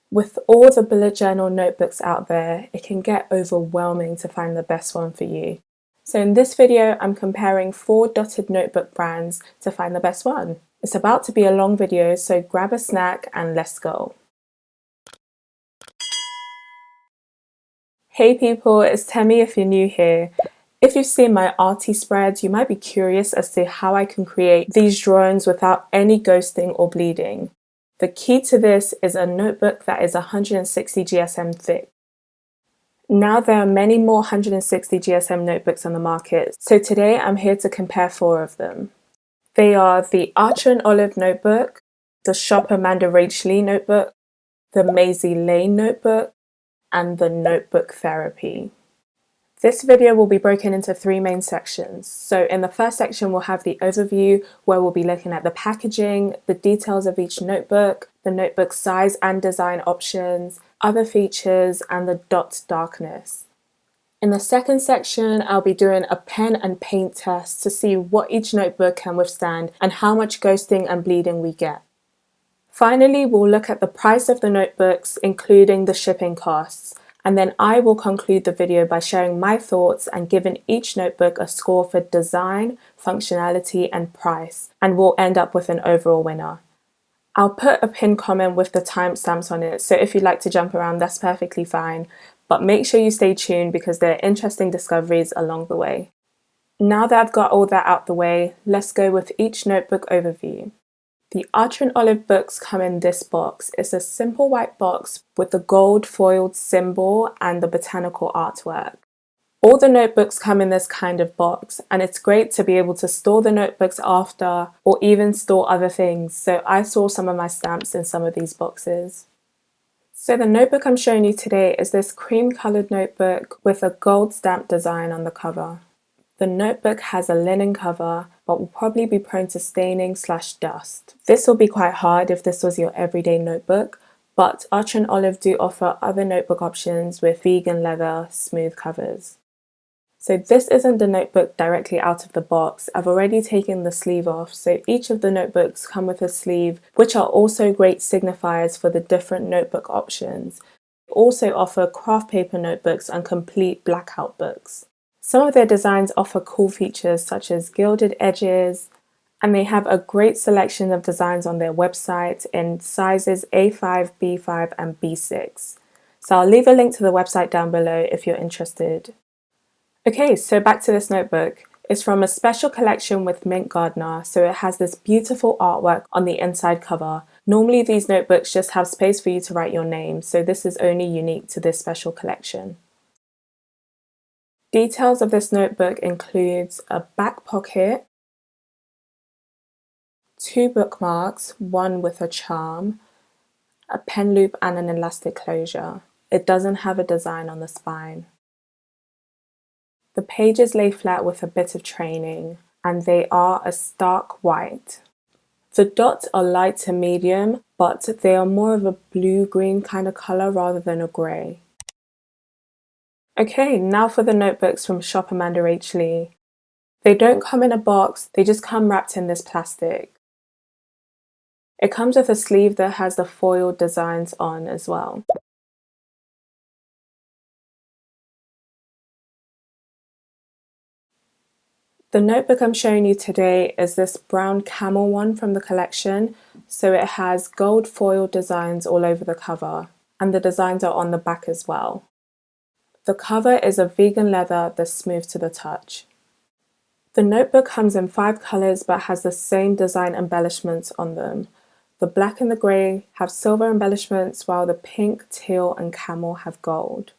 With all the bullet journal notebooks out there, it can get overwhelming to find the best one for you. So in this video, I'm comparing 4 dotted notebook brands to find the best one. It's about to be a long video, so grab a snack and let's go. Hey people, it's Temi if you're new here. If you've seen my arty spreads, you might be curious as to how I can create these drawings without any ghosting or bleeding. The key to this is a notebook that is 160 GSM thick. Now there are many more 160 GSM notebooks on the market, so today I'm here to compare 4 of them. They are the Archer and Olive notebook, the AmandaRachLee notebook, the Maisie Lane notebook, and the Notebook Therapy. This video will be broken into 3 main sections. So in the first section, we'll have the overview where we'll be looking at the packaging, the details of each notebook, the notebook size and design options, other features, and the dot darkness. In the second section, I'll be doing a pen and paint test to see what each notebook can withstand and how much ghosting and bleeding we get. Finally, we'll look at the price of the notebooks, including the shipping costs. And then I will conclude the video by sharing my thoughts and giving each notebook a score for design, functionality, and price, and we'll end up with an overall winner. I'll put a pinned comment with the timestamps on it, so if you'd like to jump around, that's perfectly fine, but make sure you stay tuned because there are interesting discoveries along the way. Now that I've got all that out the way, let's go with each notebook overview. The Archer and Olive books come in this box. It's a simple white box with the gold foiled symbol and the botanical artwork. All the notebooks come in this kind of box, and it's great to be able to store the notebooks after or even store other things. So I store some of my stamps in some of these boxes. So the notebook I'm showing you today is this cream colored notebook with a gold stamp design on the cover. The notebook has a linen cover, but will probably be prone to staining/dust. This will be quite hard if this was your everyday notebook, but Archer and Olive do offer other notebook options with vegan leather smooth covers. So this isn't the notebook directly out of the box. I've already taken the sleeve off, so each of the notebooks come with a sleeve, which are also great signifiers for the different notebook options. They also offer craft paper notebooks and complete blackout books. Some of their designs offer cool features such as gilded edges, and they have a great selection of designs on their website in sizes A5, B5, and B6. So I'll leave a link to the website down below if you're interested. Okay, so back to this notebook. It's from a special collection with Mint Gardener, so it has this beautiful artwork on the inside cover. Normally these notebooks just have space for you to write your name, so this is only unique to this special collection. Details of this notebook includes a back pocket, 2 bookmarks, one with a charm, a pen loop and an elastic closure. It doesn't have a design on the spine. The pages lay flat with a bit of training, and they are a stark white. The dots are light to medium, but they are more of a blue-green kind of colour rather than a grey. Okay, now for the notebooks from AmandaRachLee. They don't come in a box, they just come wrapped in this plastic. It comes with a sleeve that has the foiled designs on as well. The notebook I'm showing you today is this brown camel one from the collection, so it has gold foil designs all over the cover, and the designs are on the back as well. The cover is a vegan leather that's smooth to the touch. The notebook comes in 5 colours but has the same design embellishments on them. The black and the grey have silver embellishments while the pink, teal and camel have gold.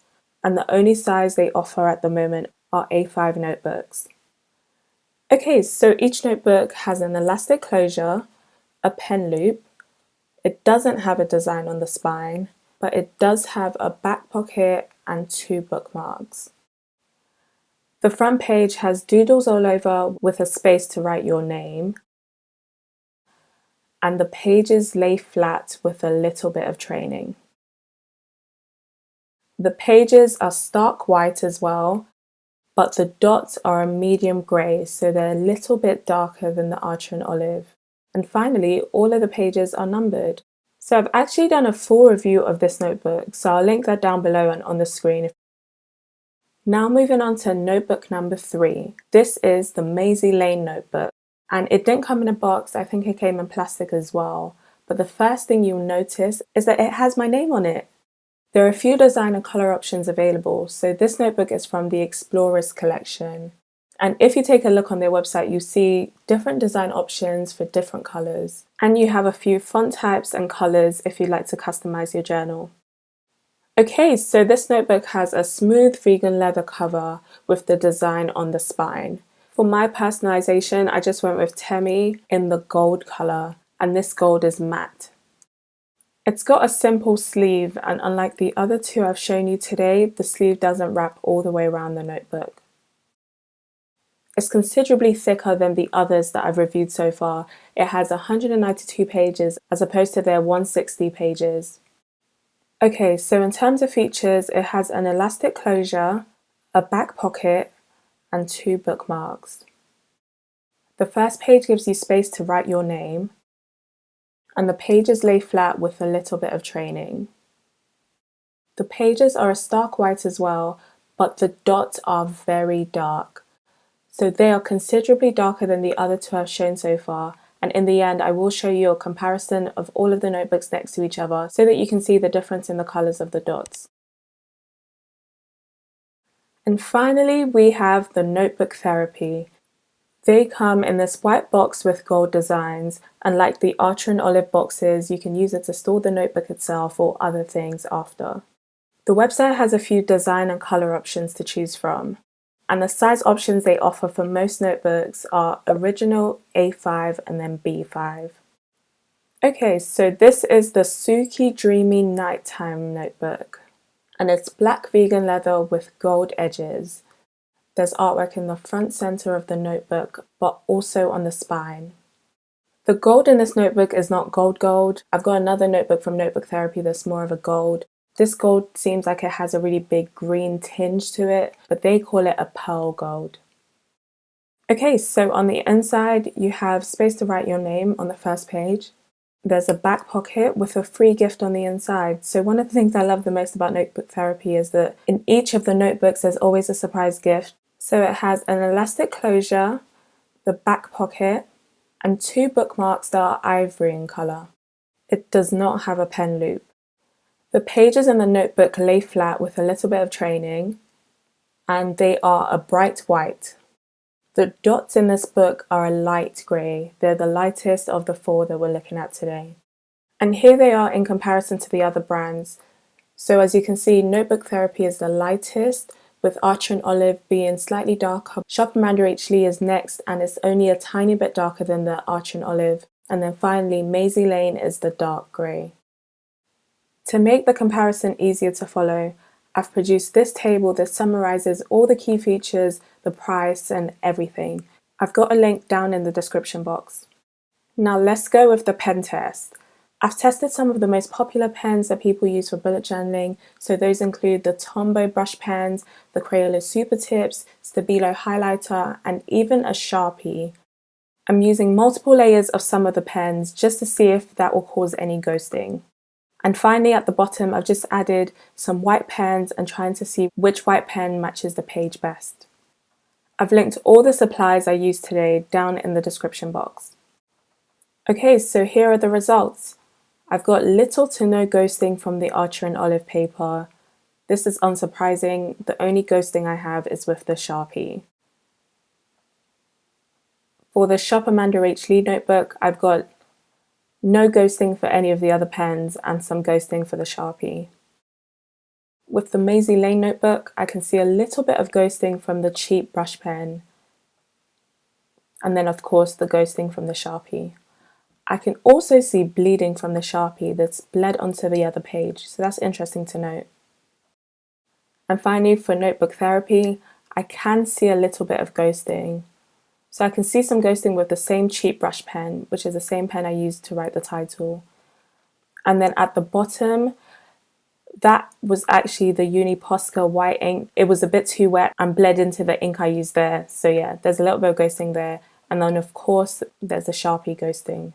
And the only size they offer at the moment are A5 notebooks. Okay, so each notebook has an elastic closure, a pen loop. It doesn't have a design on the spine, but it does have a back pocket and 2 bookmarks. The front page has doodles all over with a space to write your name, and the pages lay flat with a little bit of training. The pages are stark white as well, but the dots are a medium grey, so they're a little bit darker than the Archer and Olive. And finally, all of the pages are numbered. So I've actually done a full review of this notebook, so I'll link that down below and on the screen. Now moving on to notebook number 3. This is the Maisie Lane notebook, and it didn't come in a box. I think it came in plastic as well. But the first thing you'll notice is that it has my name on it. There are a few design and colour options available, so this notebook is from the ENQUIRIES collection. And if you take a look on their website, you see different design options for different colours. And you have a few font types and colours if you'd like to customise your journal. Okay, so this notebook has a smooth vegan leather cover with the design on the spine. For my personalisation, I just went with Temi in the gold colour, and this gold is matte. It's got a simple sleeve, and unlike the other two I've shown you today, the sleeve doesn't wrap all the way around the notebook. It's considerably thicker than the others that I've reviewed so far. It has 192 pages as opposed to their 160 pages. Okay, so in terms of features, it has an elastic closure, a back pocket, and 2 bookmarks. The first page gives you space to write your name, and the pages lay flat with a little bit of training. The pages are a stark white as well, but the dots are very dark. So they are considerably darker than the other two I've shown so far, and in the end I will show you a comparison of all of the notebooks next to each other so that you can see the difference in the colours of the dots. And finally we have the Notebook Therapy. They come in this white box with gold designs, and like the Archer and Olive boxes, you can use it to store the notebook itself or other things after. The website has a few design and colour options to choose from. And the size options they offer for most notebooks are original, A5 and then B5. Okay, so this is the Suki Dreamy Nighttime notebook. And it's black vegan leather with gold edges. There's artwork in the front center of the notebook, but also on the spine. The gold in this notebook is not gold. I've got another notebook from Notebook Therapy that's more of a gold. This gold seems like it has a really big green tinge to it, but they call it a pearl gold. Okay, so on the inside, you have space to write your name on the first page. There's a back pocket with a free gift on the inside. So one of the things I love the most about Notebook Therapy is that in each of the notebooks, there's always a surprise gift. So it has an elastic closure, the back pocket, and 2 bookmarks that are ivory in colour. It does not have a pen loop. The pages in the notebook lay flat with a little bit of training, and they are a bright white. The dots in this book are a light grey. They're the lightest of the 4 that we're looking at today. And here they are in comparison to the other brands. So as you can see, Notebook Therapy is the lightest, with Archer and Olive being slightly darker. AmandaRachLee is next, and it's only a tiny bit darker than the Archer and Olive. And then finally, Maisie Lane is the dark grey. To make the comparison easier to follow, I've produced this table that summarises all the key features, the price and everything. I've got a link down in the description box. Now let's go with the pen test. I've tested some of the most popular pens that people use for bullet journaling, so those include the Tombow brush pens, the Crayola Super Tips, Stabilo highlighter and even a Sharpie. I'm using multiple layers of some of the pens just to see if that will cause any ghosting. And finally at the bottom I've just added some white pens and trying to see which white pen matches the page best. I've linked all the supplies I used today down in the description box. Okay, so here are the results. I've got little to no ghosting from the Archer and Olive paper. This is unsurprising, the only ghosting I have is with the Sharpie. For the Shop AmandaRachLee notebook, I've got no ghosting for any of the other pens and some ghosting for the Sharpie. With the Maisie Lane notebook, I can see a little bit of ghosting from the cheap brush pen. And then of course the ghosting from the Sharpie. I can also see bleeding from the Sharpie that's bled onto the other page, so that's interesting to note. And finally for Notebook Therapy, I can see a little bit of ghosting. So I can see some ghosting with the same cheap brush pen, which is the same pen I used to write the title. And then at the bottom, that was actually the Uni Posca white ink. It was a bit too wet and bled into the ink I used there. So yeah, there's a little bit of ghosting there. And then of course, there's the Sharpie ghosting.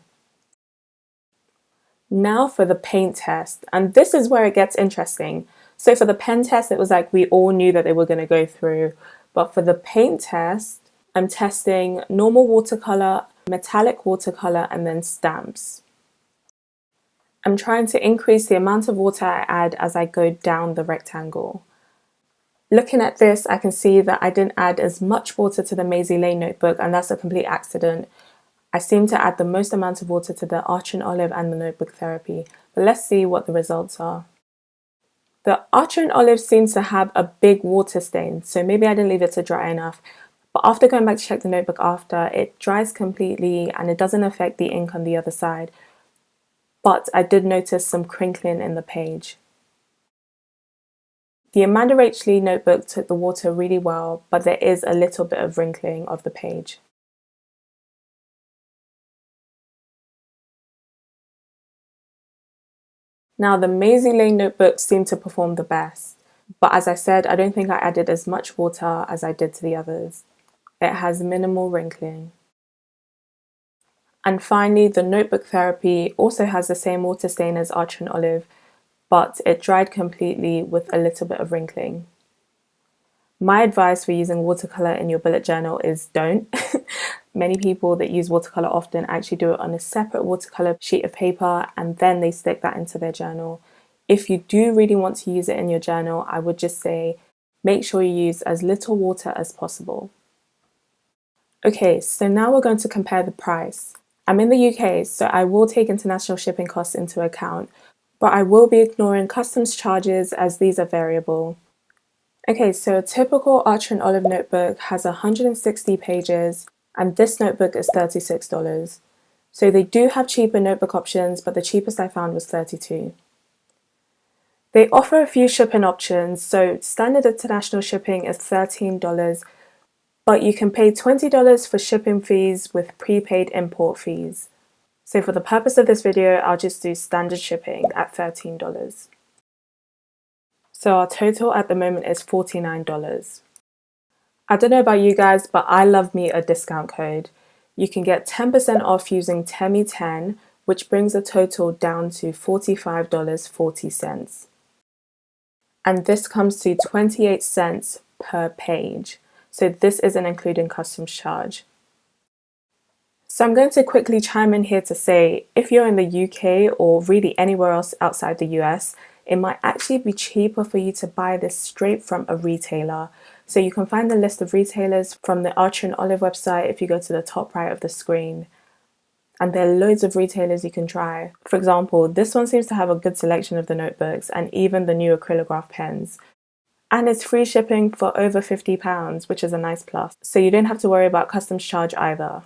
Now for the paint test, and this is where it gets interesting. So for the pen test, it was like we all knew that they were going to go through, but for the paint test, I'm testing normal watercolor, metallic watercolor, and then stamps. I'm trying to increase the amount of water I add as I go down the rectangle. Looking at this, I can see that I didn't add as much water to the Maisie Lane notebook, and that's a complete accident. I seem to add the most amount of water to the Arch and Olive and the Notebook Therapy, but let's see what the results are. The Arch and Olive seems to have a big water stain, so maybe I didn't leave it to dry enough. But after going back to check the notebook after, it dries completely and it doesn't affect the ink on the other side. But I did notice some crinkling in the page. The AmandaRachLee notebook took the water really well, but there is a little bit of wrinkling of the page. Now the Maisie Lane notebooks seem to perform the best, but as I said, I don't think I added as much water as I did to the others. It has minimal wrinkling. And finally, the Notebook Therapy also has the same water stain as Arch and Olive, but it dried completely with a little bit of wrinkling. My advice for using watercolor in your bullet journal is don't. Many people that use watercolor often actually do it on a separate watercolor sheet of paper and then they stick that into their journal. If you do really want to use it in your journal, I would just say make sure you use as little water as possible. Okay, so now we're going to compare the price. I'm in the UK, so I will take international shipping costs into account, but I will be ignoring customs charges as these are variable. Okay, so a typical Arch and Olive notebook has 160 pages, and this notebook is $36. So they do have cheaper notebook options, but the cheapest I found was $32. They offer a few shipping options, so standard international shipping is $13, but you can pay $20 for shipping fees with prepaid import fees. So for the purpose of this video, I'll just do standard shipping at $13. So our total at the moment is $49. I don't know about you guys, but I love me a discount code. You can get 10% off using Temi10, which brings the total down to $45.40. And this comes to 28 cents per page. So this isn't including customs charge. So I'm going to quickly chime in here to say, if you're in the UK or really anywhere else outside the US, it might actually be cheaper for you to buy this straight from a retailer. So you can find the list of retailers from the Arch and Olive website if you go to the top right of the screen. And there are loads of retailers you can try. For example, this one seems to have a good selection of the notebooks and even the new acrylograph pens. And it's free shipping for over £50, which is a nice plus. So you don't have to worry about customs charge either.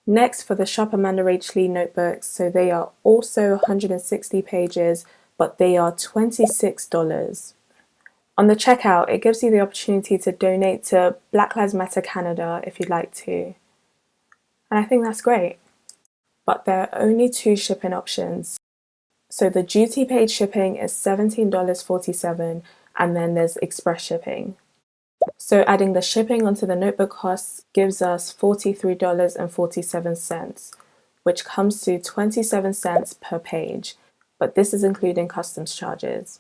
Next, for the Shop AmandaRachLee notebooks, so they are also 160 pages, but they are $26. On the checkout, it gives you the opportunity to donate to Black Lives Matter Canada if you'd like to. And I think that's great. But there are only two shipping options. So the duty paid shipping is $17.47, and then there's express shipping. So adding the shipping onto the notebook costs gives us $43.47, which comes to 27 cents per page, but this is including customs charges.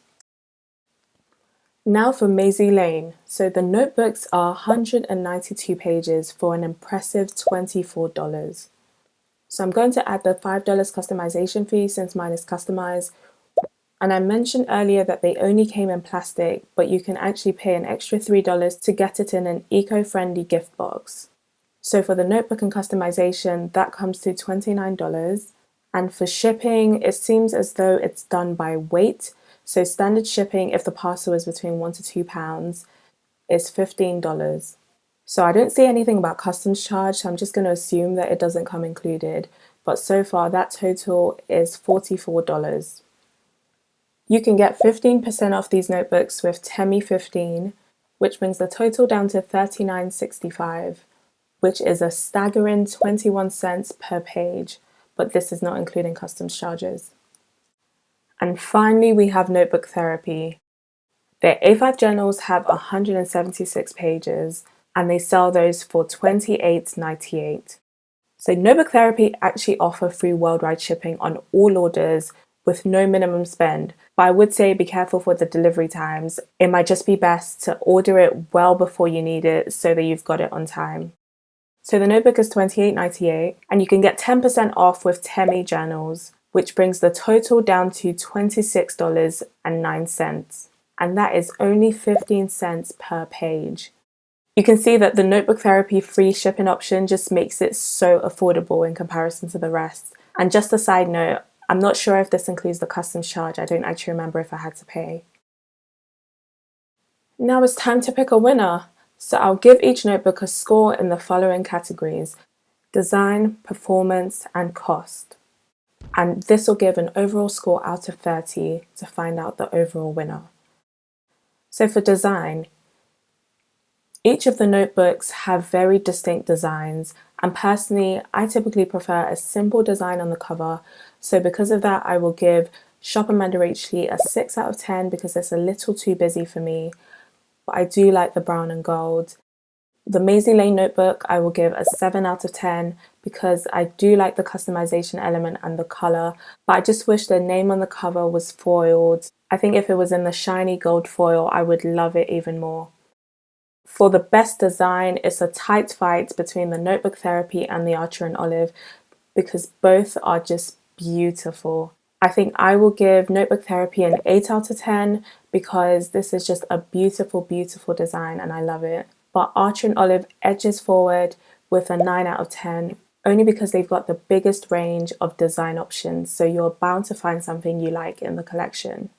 Now for Maisie Lane. So the notebooks are 192 pages for an impressive $24. So I'm going to add the $5 customization fee since mine is customized. And I mentioned earlier that they only came in plastic, but you can actually pay an extra $3 to get it in an eco-friendly gift box. So for the notebook and customization, that comes to $29. And for shipping, it seems as though it's done by weight. So standard shipping, if the parcel is between £1 to £2, is $15. So I don't see anything about customs charge, so I'm just going to assume that it doesn't come included. But so far, that total is $44. You can get 15% off these notebooks with Temi15, which brings the total down to $39.65, which is a staggering 21 cents per page, but this is not including customs charges. And finally, we have Notebook Therapy. Their A5 journals have 176 pages, and they sell those for $28.98. So Notebook Therapy actually offer free worldwide shipping on all orders with no minimum spend. But I would say be careful for the delivery times. It might just be best to order it well before you need it so that you've got it on time. So the notebook is $28.98 and you can get 10% off with Temi journals, which brings the total down to $26.09. And that is only 15 cents per page. You can see that the Notebook Therapy free shipping option just makes it so affordable in comparison to the rest. And just a side note, I'm not sure if this includes the customs charge. I don't actually remember if I had to pay. Now it's time to pick a winner. So I'll give each notebook a score in the following categories: design, performance, and cost. And this will give an overall score out of 30 to find out the overall winner. So for design, each of the notebooks have very distinct designs, and personally, I typically prefer a simple design on the cover. So because of that, I will give Shop AmandaRachLee a 6 out of 10 because it's a little too busy for me, but I do like the brown and gold. The Maisie Lane notebook, I will give a 7 out of 10 because I do like the customization element and the color, but I just wish the name on the cover was foiled. I think if it was in the shiny gold foil, I would love it even more. For the best design, it's a tight fight between the Notebook Therapy and the Archer and Olive because both are just beautiful. I think I will give Notebook Therapy an 8 out of 10 because this is just a beautiful, beautiful design and I love it. But Archer and Olive edges forward with a 9 out of 10 only because they've got the biggest range of design options, so you're bound to find something you like in the collection.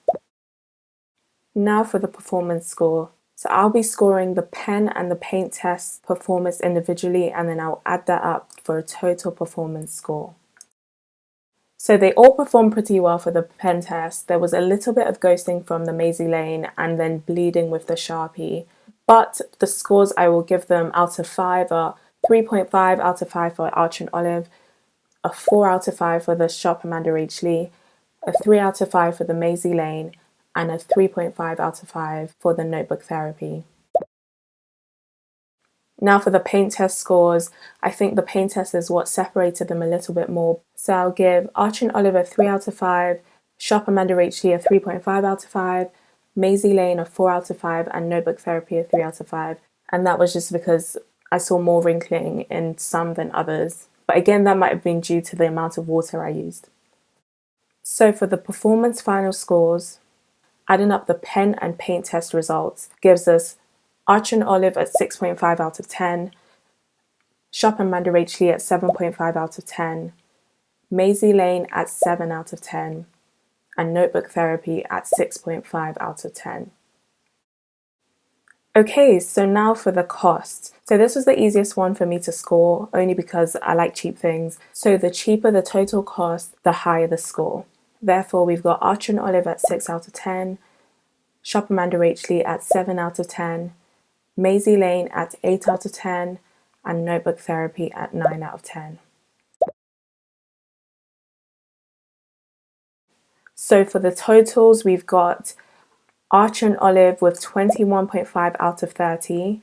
Now for the performance score. So I'll be scoring the pen and the paint test performance individually, and then I'll add that up for a total performance score. So they all performed pretty well for the pen test. There was a little bit of ghosting from the Maisie Lane and then bleeding with the Sharpie. But the scores I will give them out of 5 are 3.5 out of 5 for Archer and Olive, a 4 out of 5 for the Shop AmandaRachLee, a 3 out of 5 for the Maisie Lane, and a 3.5 out of 5 for the Notebook Therapy. Now for the paint test scores, I think the paint test is what separated them a little bit more. So I'll give Archer and Olive a 3 out of 5, Shop AmandaRachLee a 3.5 out of 5, Maisie Lane a 4 out of 5, and Notebook Therapy a 3 out of 5. And that was just because I saw more wrinkling in some than others. But again, that might have been due to the amount of water I used. So for the performance final scores, adding up the pen and paint test results gives us Archer and Olive at 6.5 out of 10, Shop AmandaRachLee at 7.5 out of 10, Maisie Lane at 7 out of 10, and Notebook Therapy at 6.5 out of 10. Okay, so now for the cost. So this was the easiest one for me to score, only because I like cheap things. So the cheaper the total cost, the higher the score. Therefore, we've got Archer and Olive at 6 out of 10, Shop AmandaRachLee at 7 out of 10, Maisie Lane at 8 out of 10, and Notebook Therapy at 9 out of 10. So for the totals, we've got Archer and Olive with 21.5 out of 30,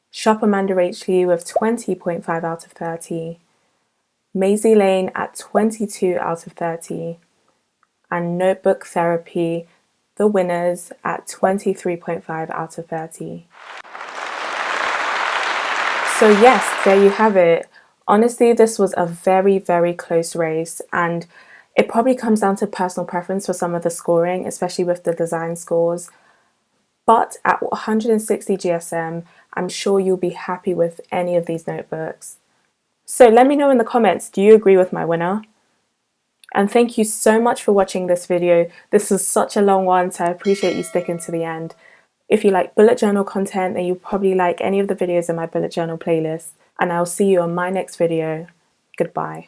Shop AmandaRachLee with 20.5 out of 30, Maisie Lane at 22 out of 30, and Notebook Therapy, the winners, at 23.5 out of 30. So yes, there you have it. Honestly, this was a very, very close race, and it probably comes down to personal preference for some of the scoring, especially with the design scores. But at 160 GSM, I'm sure you'll be happy with any of these notebooks. So let me know in the comments, do you agree with my winner? And thank you so much for watching this video. This was such a long one, so I appreciate you sticking to the end. If you like bullet journal content, then you'll probably like any of the videos in my bullet journal playlist. And I'll see you on my next video. Goodbye.